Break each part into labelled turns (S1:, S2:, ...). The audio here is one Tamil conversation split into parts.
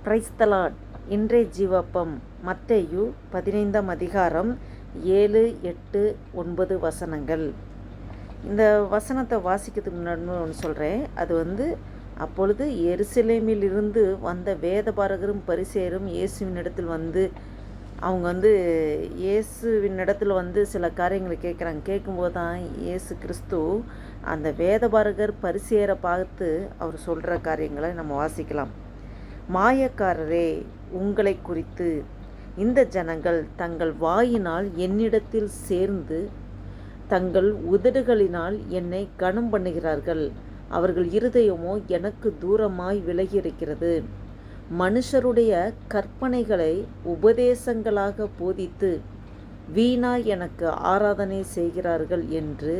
S1: Price the Lord. இன்றைய ஜீவப்பம் மத்தேயு 15ஆம் அதிகாரம் 7, 8, 9 வசனங்கள். இந்த வசனத்தை வாசிக்கிறதுக்கு முன்னாடி ஒன்று சொல்கிறேன். அது அப்பொழுது எருசலேமில் இருந்து வந்த வேதபாரகரும் பரிசேயரும் இயேசுவின் இடத்தில் அவங்க இயேசுவின் இடத்துல சில காரியங்களை கேட்குறாங்க. கேட்கும்போது தான் இயேசு கிறிஸ்து அந்த வேதபாரகர் பரிசேயரை பார்த்து அவர் சொல்கிற காரியங்களை நம்ம வாசிக்கலாம். மாயக்காரரே, உங்களை குறித்து இந்த ஜனங்கள் தங்கள் வாயினால் என்னிடத்தில் சேர்ந்து தங்கள் உதடுகளினால் என்னை கனம் பண்ணுகிறார்கள். அவர்கள் இருதயமோ எனக்கு தூரமாய் விலகி இருக்கிறது. மனுஷருடைய கற்பனைகளை உபதேசங்களாக போதித்து வீணாய் எனக்கு ஆராதனை செய்கிறார்கள் என்று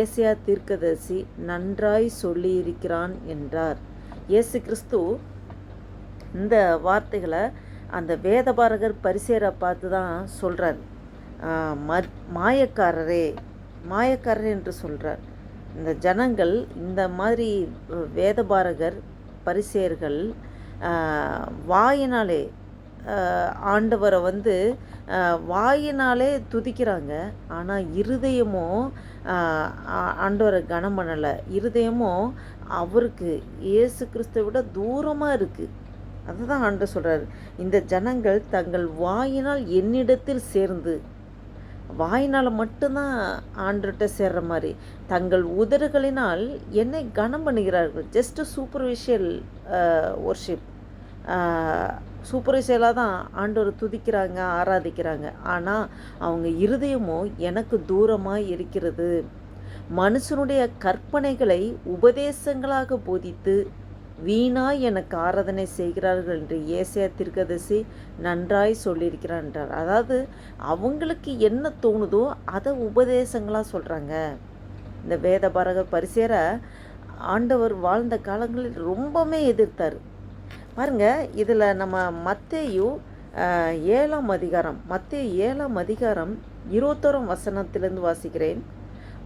S1: ஏசாயா தீர்க்கதரிசி நன்றாய் சொல்லியிருக்கிறான் என்றார். இயேசு கிறிஸ்து இந்த வார்த்தைகளை அந்த வேதபாரகர் பரிசேயரை பார்த்து தான் சொல்கிறார். மாயக்காரரே என்று சொல்கிறார். இந்த ஜனங்கள் இந்த மாதிரி வேதபாரகர் பரிசேயர்கள் வாயினாலே ஆண்டவரை வாயினாலே துதிக்கிறாங்க. ஆனால் இருதயமோ ஆண்டவரை கனம் பண்ணலை. இருதயமோ அவருக்கு இயேசு கிறிஸ்துவை விட தூரமாக இருக்குது. அதுதான் ஆண்டவர் சொல்கிறார். இந்த ஜனங்கள் தங்கள் வாயினால் என்னிடத்தில் சேர்ந்து, வாயினால் மட்டும்தான் ஆண்டவர்கிட்ட சேர்ற மாதிரி, தங்கள் உதடுகளினால் என்னை கனம் பண்ணுகிறார்கள். ஜஸ்ட்டு சூப்பர்ஃபிஷியல் ஒர்ஷிப், சூப்பர்ஃபிஷியலாக தான் ஆண்டவர் துதிக்கிறாங்க, ஆராதிக்கிறாங்க. ஆனால் அவங்க இருதயமோ எனக்கு தூரமாக இருக்கிறது. மனுஷனுடைய கற்பனைகளை உபதேசங்களாக போதித்து வீணாய் எனக்கு ஆராதனை செய்கிறார்கள் என்று ஏசாயா தீர்க்கதரிசி நன்றாய் சொல்லியிருக்கிறார் என்றார். அதாவது அவங்களுக்கு என்ன தோணுதோ அதை உபதேசங்களாக சொல்கிறாங்க. இந்த வேதபாரகர் பரிசேயரை ஆண்டவர் வாழ்ந்த காலங்களில் ரொம்பவே எதிர்த்தார். பாருங்கள், இதில் நம்ம மத்தேயு 7ஆம் அதிகாரம் 21 வசனத்திலிருந்து வாசிக்கிறேன்.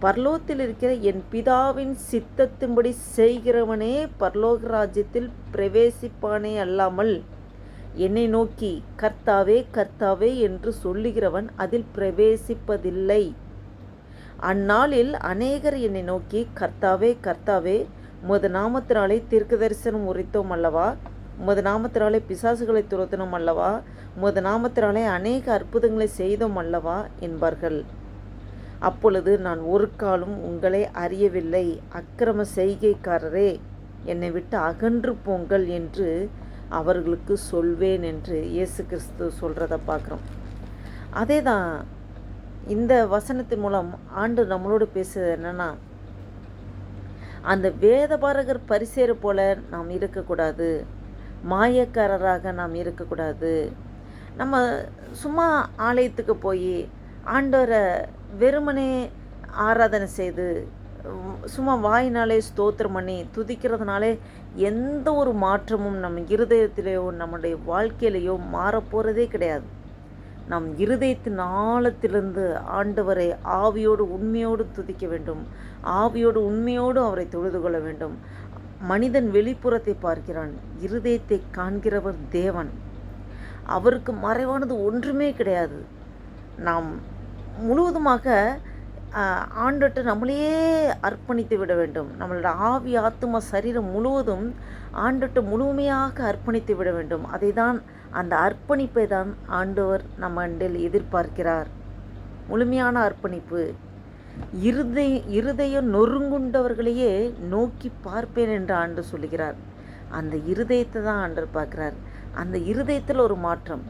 S1: பரலோகத்தில் இருக்கிற என் பிதாவின் சித்தத்தின்படி செய்கிறவனே பரலோக ராஜ்யத்தில் பிரவேசிப்பானே அல்லாமல் என்னை நோக்கி கர்த்தாவே கர்த்தாவே என்று சொல்லுகிறவன் அதில் பிரவேசிப்பதில்லை. அந்நாளில் அநேகர் என்னை நோக்கி கர்த்தாவே கர்த்தாவே, உமது நாமத்தினாலே தீர்க்க தரிசனம் உரைத்தோம் அல்லவா, உமது நாமத்தினாலே பிசாசுகளை துரத்தினோம் அல்லவா, உமது நாமத்தினாலே அநேக அற்புதங்களை செய்தோம் அல்லவா என்பார்கள். அப்பொழுது நான் ஒரு காலும் உங்களை அறியவில்லை, அக்கிரம செய்கைக்காரரே, என்னை விட்டு அகன்று போங்கள் என்று அவர்களுக்கு சொல்வேன் என்று இயேசு கிறிஸ்து சொல்கிறத பார்க்குறோம். அதே தான் இந்த வசனத்தின் மூலம் ஆண்டு நம்மளோடு பேசுறது என்னென்னா, அந்த வேதபாரகர் பரிசேயரை போல நாம் இருக்கக்கூடாது, மாயக்காரராக நாம் இருக்கக்கூடாது. நம்ம சும்மா ஆலயத்துக்கு போய் ஆண்டவரை வெறுமனே ஆராதனை செய்து சும்மா வாயினாலே ஸ்தோத்திரம் பண்ணி துதிக்கிறதுனாலே எந்த ஒரு மாற்றமும் நம்ம இருதயத்திலேயோ நம்முடைய வாழ்க்கையிலையோ மாறப்போகிறதே கிடையாது. நம் இருதயத்தின் ஆழத்திலிருந்து ஆண்டவரை ஆவியோடு உண்மையோடு துதிக்க வேண்டும், ஆவியோடு உண்மையோடு அவரை தொழுது கொள்ள வேண்டும். மனிதன் வெளிப்புறத்தை பார்க்கிறான், இருதயத்தை காண்கிறவர் தேவன். அவருக்கு மறைவானது ஒன்றுமே கிடையாது. நாம் முழுவதுமாக ஆண்டவர்கிட்ட நம்மளையே அர்ப்பணித்து விட வேண்டும். நம்மளோட ஆவி ஆத்துமா சரீரம் முழுவதும் ஆண்டவர்கிட்ட முழுமையாக அர்ப்பணித்து விட வேண்டும். அதை தான், அந்த அர்ப்பணிப்பை தான் ஆண்டவர் நம்ம அண்டில் எதிர்பார்க்கிறார். முழுமையான அர்ப்பணிப்பு. இருதயம் நொறுங்குண்டவர்களையே நோக்கி பார்ப்பேன் என்று ஆண்டவர் சொல்லுகிறார். அந்த இருதயத்தை தான் ஆண்டவர் பார்க்கிறார். அந்த இருதயத்தில் ஒரு மாற்றம்.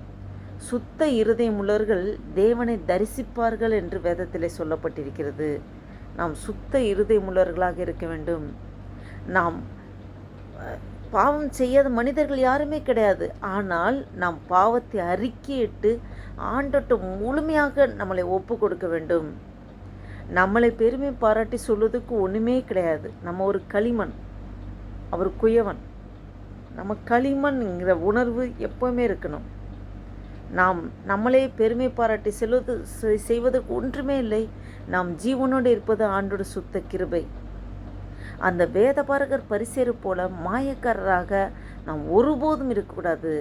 S1: சுத்த இருதயம் உள்ளவர்கள் தேவனை தரிசிப்பார்கள் என்று வேதத்திலே சொல்லப்பட்டிருக்கிறது. நாம் சுத்த இருதயம் உள்ளவர்களாக இருக்க வேண்டும். நாம் பாவம் செய்யாத மனிதர்கள் யாருமே கிடையாது. ஆனால் நாம் பாவத்தை அறிக்கையிட்டு ஆண்டவர்கிட்ட முழுமையாக நம்மளை ஒப்பு கொடுக்க வேண்டும். நம்மளை பெருமை பாராட்டி சொல்வதுக்கு ஒன்றுமே கிடையாது. நம்ம ஒரு களிமண், அவர் குயவன். நம்ம களிமண்ங்கிற உணர்வு எப்போவுமே இருக்கணும். நாம் நம்மளே பெருமை பாராட்டி செய்வதற்கு ஒன்றுமே இல்லை. நாம் ஜீவனோடு இருப்பது ஆண்டோட சுத்த கிருபை. அந்த வேதபாரகர் பரிசேயர் போல மாயக்காரராக நாம் ஒருபோதும் இருக்கக்கூடாது.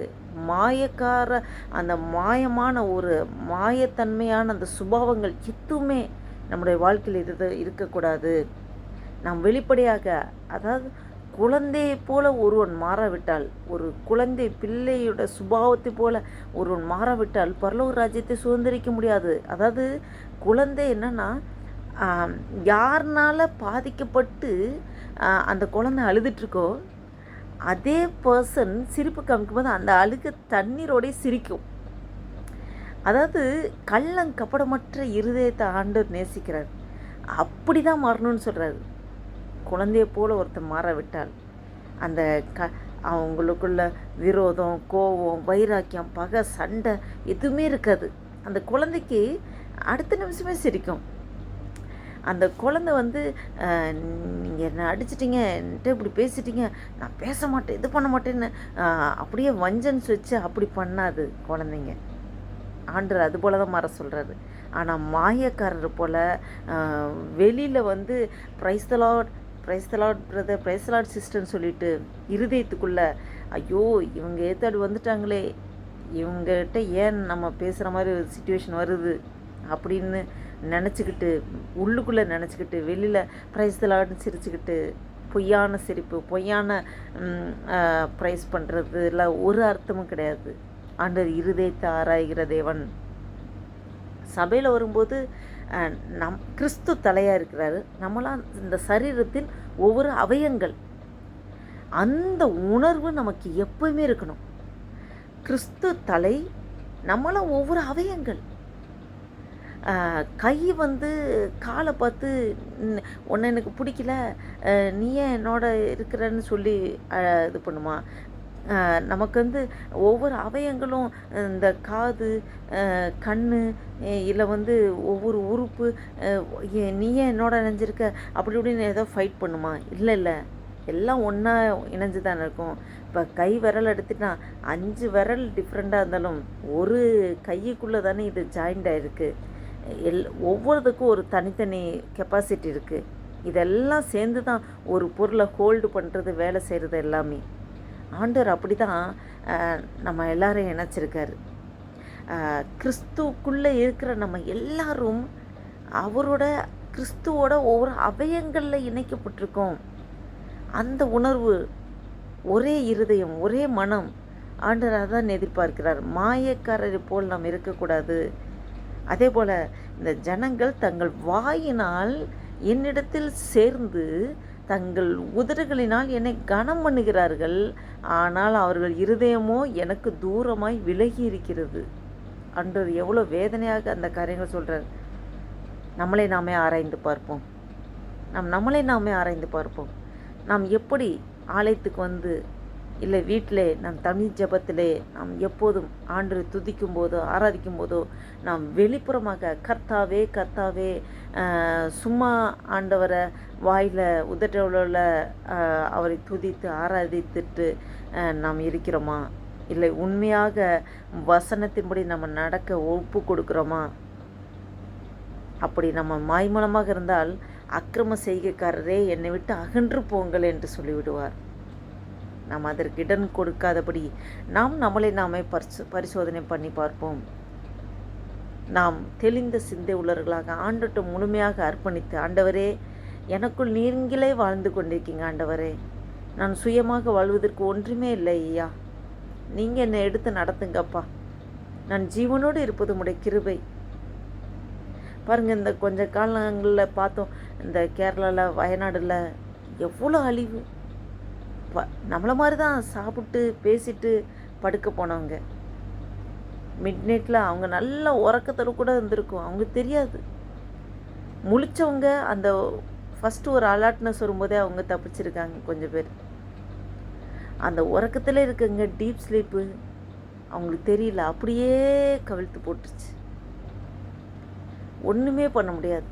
S1: மாயக்கார அந்த மாயமான ஒரு மாயத்தன்மையான அந்த சுபாவங்கள் எதுவுமே நம்முடைய வாழ்க்கையில் இருக்கக்கூடாது. நாம் வெளிப்படையாக, அதாவது குழந்தையைப் போல ஒருவன் மாறாவிட்டால், ஒரு குழந்தை பிள்ளையோட சுபாவத்தை போல ஒருவன் மாறாவிட்டால் பரலோக ராஜ்யத்தை சுதந்திரிக்க முடியாது. அதாவது குழந்தை என்னன்னா, யாருனால பாதிக்கப்பட்டு அந்த குழந்தை அழுதுட்ருக்கோ, அதே பர்சன் சிரிப்பு காமிக்கும்போது அந்த அழுக தண்ணீரோடய சிரிக்கும். அதாவது கள்ளங்கப்படமற்ற இருதயத்தை ஆண்டவர் நேசிக்கிறார். அப்படி தான் மாறணும்னு சொல்கிறாரு. குழந்தைய போல் ஒருத்தர் மாறவிட்டால் அந்த அவங்களுக்குள்ள விரோதம், கோபம், வைராக்கியம், பகை, சண்டை எதுவுமே இருக்காது. அந்த குழந்தைக்கு அடுத்த நிமிஷமே சிரிக்கும். அந்த குழந்தை என்னை அடிச்சிட்டிங்க, என்கிட்ட இப்படி பேசிட்டீங்க, நான் பேச மாட்டேன், இது பண்ண மாட்டேன்னு அப்படியே வஞ்சன்ஸ் வச்சு அப்படி பண்ணாது குழந்தைங்க. ஆண்டவர் அது போல தான் மாற சொல்கிறாரு. ஆனால் மாயக்காரர் போல் வெளியில் praise the lord, praise the lord brother, praise the lord சிஸ்டர்னு சொல்லிட்டு இருதயத்துக்குள்ளே ஐயோ இவங்க ஏத்தாடு வந்துட்டாங்களே, இவங்ககிட்ட ஏன் நம்ம பேசுகிற மாதிரி ஒரு சுச்சுவேஷன் வருது அப்படின்னு நினச்சிக்கிட்டு, உள்ளுக்குள்ளே நினச்சிக்கிட்டு, வெளியில் பிரைஸ் த லார்ட்னு சிரிச்சுக்கிட்டு, பொய்யான சிரிப்பு, பொய்யான ப்ரைஸ் பண்ணுறதுல ஒரு அர்த்தமும் கிடையாது. ஆண்டவர் இருதயத்தை ஆராய்கிற தேவன். சபையில் வரும்போது கிறிஸ்து தலையாக இருக்கிறாரு. நம்மளாம் இந்த சரீரத்தின் ஒவ்வொரு அவயங்கள். அந்த உணர்வு நமக்கு எப்பவுமே இருக்கணும். கிறிஸ்து தலை, நம்மளாம் ஒவ்வொரு அவயங்கள். கை காலை பார்த்து உன்னை எனக்கு பிடிக்கல, நீ ஏன் என்னோட இருக்கிறன்னு சொல்லி இது பண்ணுமா? நமக்கு ஒவ்வொரு அவயங்களும், இந்த காது, கண், இல்லை ஒவ்வொரு உறுப்பு, நீ ஏன் என்னோட இணைஞ்சிருக்க அப்படி இப்படின்னு ஏதோ ஃபைட் பண்ணுமா? இல்லை, எல்லாம் ஒன்றா இணைஞ்சு தானே இருக்கும். இப்போ கை விரல் எடுத்துட்டா 5 விரல் டிஃப்ரெண்ட்டாக இருந்தாலும் ஒரு கைக்குள்ளே தானே இது ஜாயிண்ட் ஆகிருக்கு. ஒவ்வொருத்துக்கும் ஒரு தனித்தனி கெப்பாசிட்டி இருக்குது. இதெல்லாம் சேர்ந்து தான் ஒரு பொருளை ஹோல்டு பண்ணுறது, வேலை செய்கிறது எல்லாமே. ஆண்டவர் அப்படி தான் நம்ம எல்லாரையும் இணைச்சிருக்காரு. கிறிஸ்துவுக்குள்ளே இருக்கிற நம்ம எல்லாரும் கிறிஸ்துவோட ஒவ்வொரு அவயங்களில் இணைக்கப்பட்டிருக்கோம். அந்த உணர்வு, ஒரே இருதயம், ஒரே மனம். ஆண்டவர் அதான் எதிர்பார்க்கிறார். மாயக்காரரை போல் நாம் இருக்கக்கூடாது. அதே போல் இந்த ஜனங்கள் தங்கள் வாயினால் என்னிடத்தில் சேர்ந்து தங்கள் உதடுகளினால் என்னை கனம் பண்ணுகிறார்கள், ஆனால் அவர்கள் இருதயமோ எனக்கு தூரமாய் விலகி இருக்கிறது. ஆண்டவர் எவ்வளோ வேதனையாக அந்த காரியங்கள் சொல்கிறார். நம்மளை நாமே ஆராய்ந்து பார்ப்போம். நம்மளை நாமே ஆராய்ந்து பார்ப்போம். நாம் எப்படி ஆலயத்துக்கு இல்லை வீட்டிலே நாம் தமிழ் ஜபத்திலே நாம் எப்போதும் ஆண்டவரை துதிக்கும் போதோ ஆராதிக்கும் போதோ நாம் வெளிப்புறமாக கர்த்தாவே கர்த்தாவே சும்மா ஆண்டவரை வாயில் உதட்டளவில் அவரை துதித்து ஆராதித்துட்டு நாம் இருக்கிறோமா? இல்லை உண்மையாக வசனத்தின்படி நம்ம நடக்க ஒப்பு கொடுக்குறோமா? அப்படி நம்ம மாய்மூலமாக இருந்தால் அக்கிரம செய்கைக்காரரே என்னை விட்டு அகன்று போங்கள் என்று சொல்லிவிடுவார். நாம் அதற்கு இடம் கொடுக்காதபடி நாம் நம்மளை நாமே பரிசோதனை பண்ணி பார்ப்போம். நாம் தெளிந்த சிந்தை உள்ளவர்களாக ஆண்டவர்கிட்ட முழுமையாக அர்ப்பணித்து, ஆண்டவரே எனக்குள் நீங்களே வாழ்ந்து கொண்டிருக்கீங்க ஆண்டவரே, நான் சுயமாக வாழ்வதற்கு ஒன்றுமே இல்லை ஐயா, நீங்கள் என்னை எடுத்து நடத்துங்கப்பா, நான் ஜீவனோடு இருப்பது உடைய கிருபை. பாருங்கள், இந்த கொஞ்ச காலங்களில் பார்த்தோம், இந்த கேரளாவில் வயநாடில் எவ்வளோ அழிவு. நம்மளை மாதிரி தான் சாப்பிட்டு பேசிட்டு படுக்க போனவங்க. மிட் நைட்டில் அவங்க நல்ல உறக்கத்தில் கூட இருந்திருக்கும், அவங்க தெரியாது. முழிச்சவங்க அந்த ஃபஸ்ட்டு ஒரு அலர்ட்னஸ் வரும்போதே அவங்க தப்பிச்சிருக்காங்க கொஞ்சம் பேர். அந்த உறக்கத்தில் இருக்குங்க டீப் ஸ்லீப்பு, அவங்களுக்கு தெரியல, அப்படியே கவிழ்த்து போட்டுருச்சு. ஒன்றுமே பண்ண முடியாது.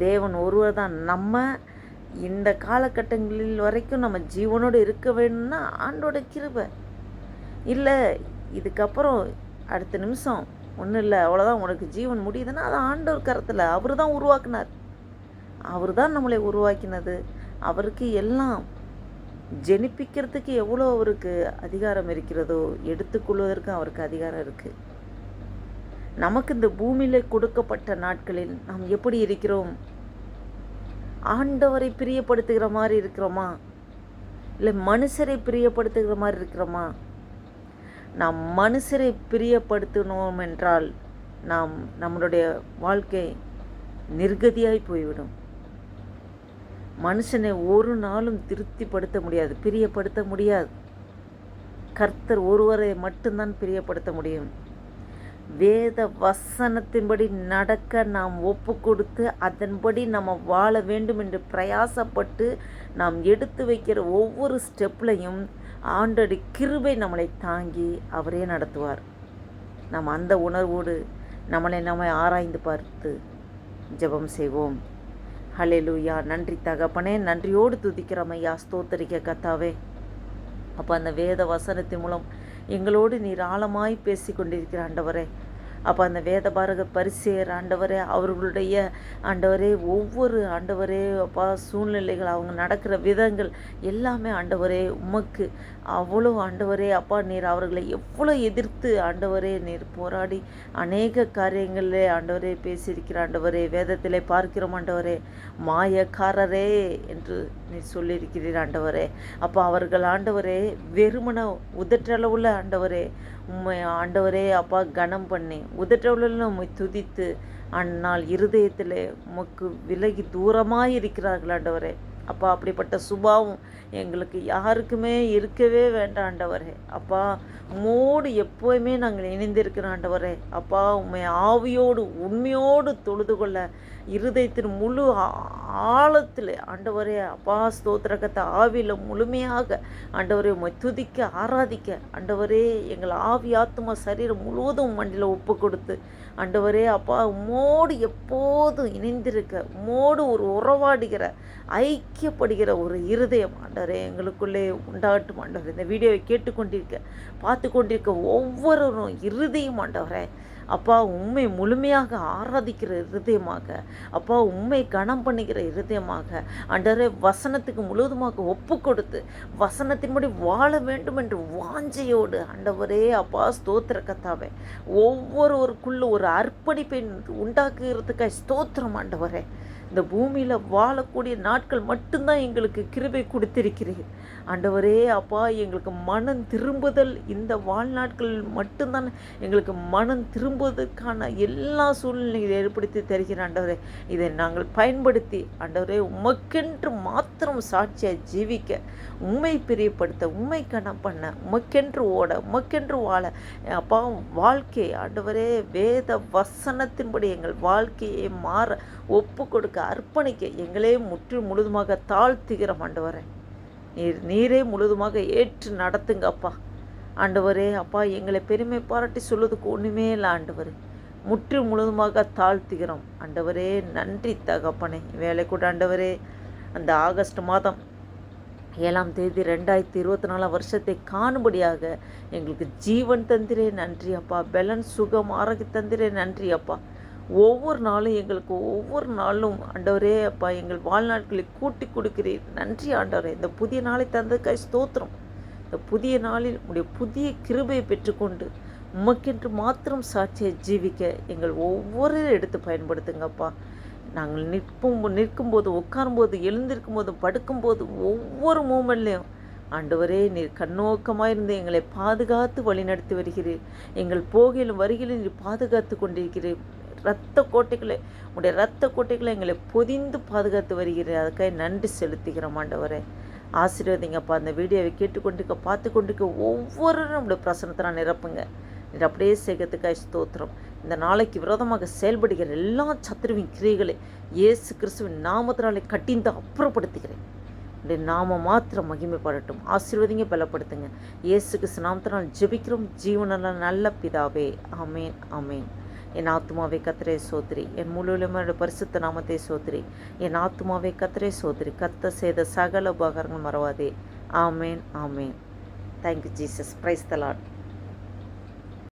S1: தேவன் ஒருவர் தான். நம்ம இந்த காலகட்டங்களில் வரைக்கும் நம்ம ஜீவனோடு இருக்க வேணும்னா ஆண்டோட கிருபை. இல்லை இதுக்கப்புறம் அடுத்த நிமிஷம் ஒன்றும் இல்லை அவ்வளோதான் உனக்கு ஜீவன் முடியுதுன்னா அது ஆண்டவர் கரத்தில். அவர் தான் உருவாக்குனார், அவர் தான் நம்மளை உருவாக்கினது, அவருக்கு எல்லாம் ஜெனிப்பிக்கிறதுக்கு எவ்வளோ அவருக்கு அதிகாரம் இருக்கிறதோ எடுத்துக்கொள்வதற்கும் அவருக்கு அதிகாரம் இருக்குது. நமக்கு இந்த பூமியில் கொடுக்கப்பட்ட நாட்களில் நாம் எப்படி இருக்கிறோம்? ஆண்டவரை பிரியப்படுத்துகிற மாதிரி இருக்கிறோமா, இல்லை மனுஷரை பிரியப்படுத்துகிற மாதிரி இருக்கிறோமா? நாம் மனுஷரை பிரியப்படுத்தினோம் என்றால் நம்மளுடைய வாழ்க்கை நிர்கதியாய் போய்விடும். மனுஷனை ஒரு நாளும் திருப்திப்படுத்த முடியாது, பிரியப்படுத்த முடியாது. கர்த்தர் ஒருவரை மட்டும்தான் பிரியப்படுத்த முடியும். வேத வசனத்தின்படி நடக்க நாம் ஒப்பு கொடுத்து அதன்படி நம்ம வாழ வேண்டும் என்று பிரயாசப்பட்டு நாம் எடுத்து வைக்கிற ஒவ்வொரு ஸ்டெப்லையும் ஆண்டோடைய கிருபை நம்மளை தாங்கி அவரே நடத்துவார். நாம் அந்த உணர்வோடு நம்மை ஆராய்ந்து பார்த்து ஜெபம் செய்வோம். ஹல்லேலூயா. நன்றி தகப்பனே, நன்றியோடு துதிக்கிறோம் ஐயா, ஸ்தோத்தரிக்க கர்த்தாவே. அப்போ அந்த வேத வசனத்தின் மூலம் எங்களோடு நீர் ஆழமாய் பேசி கொண்டிருக்கிற ஆண்டவரே. அப்போ அந்த வேத பாரக பரிசேயர் ஆண்டவரே, அவர்களுடைய ஆண்டவரே ஒவ்வொரு ஆண்டவரே அப்பா சூழ்நிலைகள், அவங்க நடக்கிற விதங்கள் எல்லாமே ஆண்டவரே உமக்கு அவ்வளோ ஆண்டவரே அப்பா நீர் அவர்களை எவ்வளோ எதிர்த்து ஆண்டவரே நீர் போராடி அநேக காரியங்களிலே ஆண்டவரே பேசியிருக்கிற ஆண்டவரே. வேதத்திலே பார்க்கிறோம் ஆண்டவரே, மாயக்காரரே என்று நீர் சொல்லியிருக்கிறீர் ஆண்டவரே. அப்போ அவர்கள் ஆண்டவரே வெறுமன உதற்றளவுள்ள ஆண்டவரே உம்மை ஆண்டவரே அப்பா கனம் பண்ணி உதற்றளவில் உம்மை துதித்து அந்நாள் இருதயத்தில் உமக்கு விலகி தூரமாக இருக்கிறார்கள் ஆண்டவரே. அப்பா அப்படிப்பட்ட சுபாவம் எங்களுக்கு யாருக்குமே இருக்கவே வேண்டாம் ஆண்டவரே. அப்பா உம்மோடு எப்போவுமே நாங்கள் இணைந்திருக்கிறோம் ஆண்டவரே. அப்பா உண்மை ஆவியோடு உண்மையோடு தொழுது கொள்ள இருதயத்தின் முழு ஆழத்தில் ஆண்டவரே அப்பா ஸ்தோத்திரகத்தை ஆவியில் முழுமையாக ஆண்டவரே உம்மை துதிக்க ஆராதிக்க ஆண்டவரே எங்கள் ஆவி ஆத்மா சரீரம் முழுவதும் மண்டியில் ஒப்பு கொடுத்து ஆண்டவரே அப்பா உம்மோடு எப்போதும் இணைந்திருக்க உம்மோடு ஒரு உறவாடுகிற ஐக்கியப்படுகிற ஒரு இருதயம் ஆண்டவரே எங்களுக்குள்ளே உண்டாகட்டும் ஆண்டவரே. இந்த வீடியோவை பார்த்து கொண்டிருக்க ஒவ்வொருவரும் இருதயம் ஆண்டவரே அப்பா உண்மை முழுமையாக ஆராதிக்கிற இருதயமாக, அப்பா உண்மை கனம் பண்ணுகிற இருதயமாக ஆண்டவரே வசனத்துக்கு முழுவதுமாக ஒப்பு கொடுத்து வசனத்தின்படி வாழ வேண்டும் என்று வாஞ்சையோடு ஆண்டவரே அப்பா ஸ்தோத்திர கர்த்தாவே ஒவ்வொருவருக்குள்ள ஒரு அர்ப்பணிப்பை உண்டாக்குகிறதுக்காக ஸ்தோத்திரம் ஆண்டவரே. இந்த பூமியில் வாழக்கூடிய நாட்கள் மட்டும்தான் எங்களுக்கு கிருபை கொடுத்திருக்கிறீர் ஆண்டவரே. அப்பா எங்களுக்கு மனம் திரும்புதல் இந்த வாழ்நாட்கள் மட்டும்தான் எங்களுக்கு மனம் திரும்புவதற்கான எல்லா சூழ்நிலைகளை ஏற்படுத்தி தருகிற ஆண்டவரே. இதை நாங்கள் பயன்படுத்தி ஆண்டவரே உமக்கென்று மாத்திரம் சாட்சியாக ஜீவிக்க, உண்மை பிரியப்படுத்த, உண்மை கனம் பண்ண, உமக்கென்று ஓட, உமக்கென்று வாழ அப்பா வாழ்க்கை ஆண்டவரே வேத வசனத்தின்படி எங்கள் வாழ்க்கையை மாற ஒப்பு கொடுக்க அர்ப்பணிக்க எங்களே முழுதுமாக தாழ்த்துகிறோம் ஆண்டவரே. நீரே முழுதுமாக ஏற்று நடத்துங்க அப்பா ஆண்டவரே. அப்பா எங்களை பெருமை பாராட்டி சொல்வதுக்கு ஒன்றுமே இல்லை ஆண்டவரே. முழுதுமாக தாழ்த்துகிறோம் ஆண்டவரே. நன்றி தகப்பனே. வேலை கூட ஆண்டவரே அந்த ஆகஸ்ட் மாதம் 7ஆம் தேதி 2024 வருஷத்தை காணும்படியாக எங்களுக்கு ஜீவன் தந்திரே நன்றி அப்பா. பலன் சுகம் ஆரோக்கிய தந்திரே நன்றி அப்பா. ஒவ்வொரு நாளும் எங்களுக்கு ஒவ்வொரு நாளும் ஆண்டவரே அப்பா எங்கள் வாழ்நாட்களை கூட்டி கொடுக்கிறீர் நன்றி ஆண்டவரே. இந்த புதிய நாளை தந்ததுக்காய் ஸ்தோத்திரம். இந்த புதிய நாளில் உடைய புதிய கிருபையை பெற்றுக்கொண்டு உமக்கென்று மாத்திரம் சாட்சியை ஜீவிக்க எங்கள் ஒவ்வொரு எடுத்து பயன்படுத்துங்கப்பா. நாங்கள் நிற்கும்போது, உட்காரும்போது, எழுந்திருக்கும் போது, படுக்கும்போது ஒவ்வொரு மூமெண்ட்லேயும் ஆண்டவரே நீர் கண்ணோக்கமாக இருந்து எங்களை பாதுகாத்து வழிநடத்தி வருகிறீர். எங்கள் போகையிலும் வருகையிலும் நீர் பாதுகாத்து கொண்டிருக்கிறீர். உடைய இரத்த கோட்டைகளை எங்களை பொதிந்து பாதுகாத்து வருகிறேன். அதுக்காக நன்றி செலுத்துகிறோம் ஆண்டவரே. ஆசீர்வதிங்கப்பா. அந்த வீடியோவை கேட்டுக்கொண்டிருக்க பார்த்து கொண்டிருக்க ஒவ்வொருவரும் நம்முடைய பிரசனத்தை நிரப்புங்க. நீர் அப்படியே செய்கிறதுக்காக ஸ்தோத்திரம். இந்த நாளைக்கு விரோதமாக செயல்படுகிற எல்லா சத்துருவின் கிரியைகளை இயேசு கிறிஸ்துவின் நாமத்தினாலே கட்டிந்து அப்புறப்படுத்துகிறேன். உடைய நாம மாத்திரம் மகிமைப்படட்டும். ஆசீர்வதிங்க, பலப்படுத்துங்க. இயேசு கிறிஸ்து நாமத்தினால் ஜெபிக்கிறோம் ஜீவனல்ல நல்ல பிதாவே. ஆமேன் ஆமேன். என் ஆத்துமாவே கர்த்தரை சோத்திரி, என் முழுவதும் பரிசுத்த நாமத்தை சோத்திரி. என் ஆத்துமாவே கர்த்தரை சோத்திரி, கர்த்தர் செய்த சகல உபகாரங்கள் மறவாதே. ஆமேன் ஆமேன். Thank you Jesus. Praise the Lord.